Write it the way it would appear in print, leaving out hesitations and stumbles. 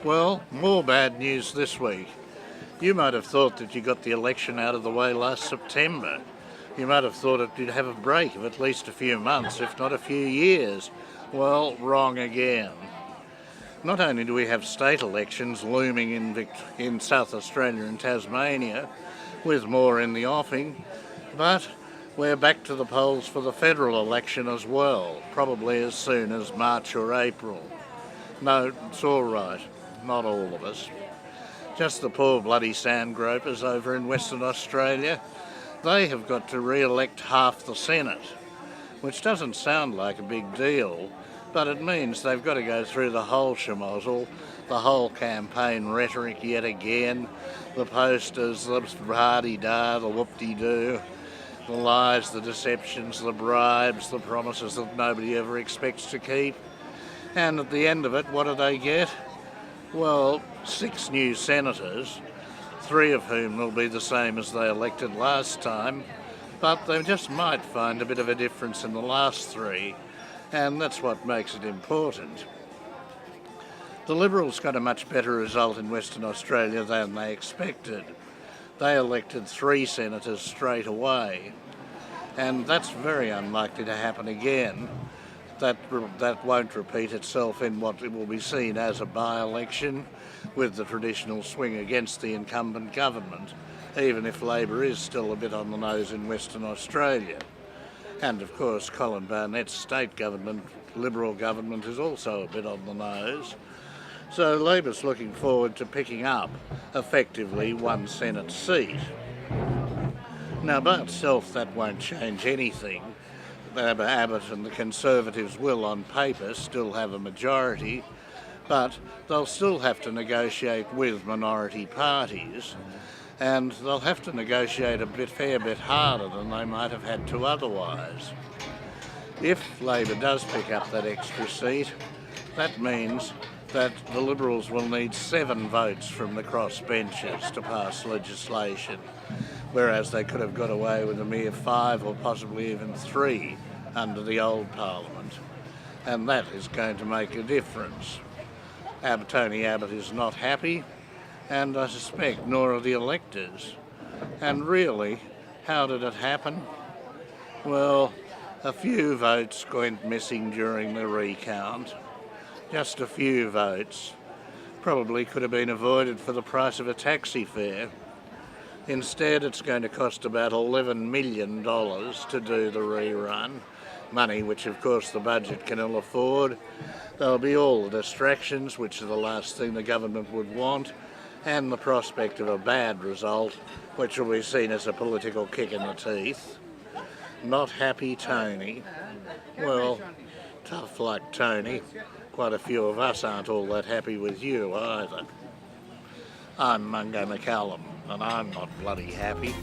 Well, more bad news this week. You might have thought that you got the election out of the way last September. You might have thought it did have a break of at least a few months, if not a few years. Well, wrong again. Not only do we have state elections looming in South Australia and Tasmania, with more in the offing, but we're back to the polls for the federal election as well, probably as soon as March or April. No, it's all right, not all of us. Just the poor bloody sand gropers over in Western Australia. They have got to re-elect half the Senate, which doesn't sound like a big deal, but it means they've got to go through the whole schmozzle, the whole campaign rhetoric yet again, the posters, the rah-de-dah, the whoop-de-doo, the lies, the deceptions, the bribes, the promises that nobody ever expects to keep. And at the end of it, what do they get? Well, 6 new senators, 3 of whom will be the same as they elected last time, but they just might find a bit of a difference in the last 3, and that's what makes it important. The Liberals got a much better result in Western Australia than they expected. They elected 3 senators straight away, and that's very unlikely to happen again. That won't repeat itself in what will be seen as a by-election, with the traditional swing against the incumbent government, even if Labor is still a bit on the nose in Western Australia. And of course Colin Barnett's state government, Liberal government, is also a bit on the nose. So Labor's looking forward to picking up, effectively, 1 Senate seat. Now by itself that won't change anything. Abbott and the Conservatives will, on paper, still have a majority, but they'll still have to negotiate with minority parties, and they'll have to negotiate a fair bit harder than they might have had to otherwise. If Labor does pick up that extra seat, that means that the Liberals will need 7 votes from the crossbenchers to pass legislation, whereas they could have got away with a mere 5 or possibly even 3 under the old Parliament. And that is going to make a difference. Tony Abbott is not happy, and I suspect nor are the electors. And really, how did it happen? Well, a few votes went missing during the recount. Just a few votes. Probably could have been avoided for the price of a taxi fare. Instead, it's going to cost about $11 million to do the rerun, money which of course the budget can ill afford. There'll be all the distractions, which are the last thing the government would want, and the prospect of a bad result, which will be seen as a political kick in the teeth. Not happy Tony. Well, tough luck Tony. Quite a few of us aren't all that happy with you either. I'm Mungo McCallum, and I'm not bloody happy.